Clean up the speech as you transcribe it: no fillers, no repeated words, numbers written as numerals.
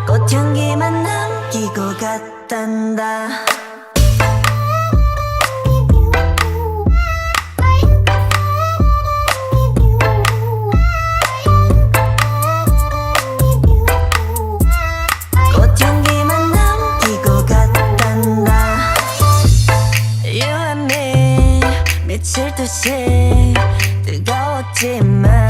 꽃향기만 남기고 갔단다. 꽃향기만 남기고 갔단다. You and me 미칠 듯이 뜨거웠지만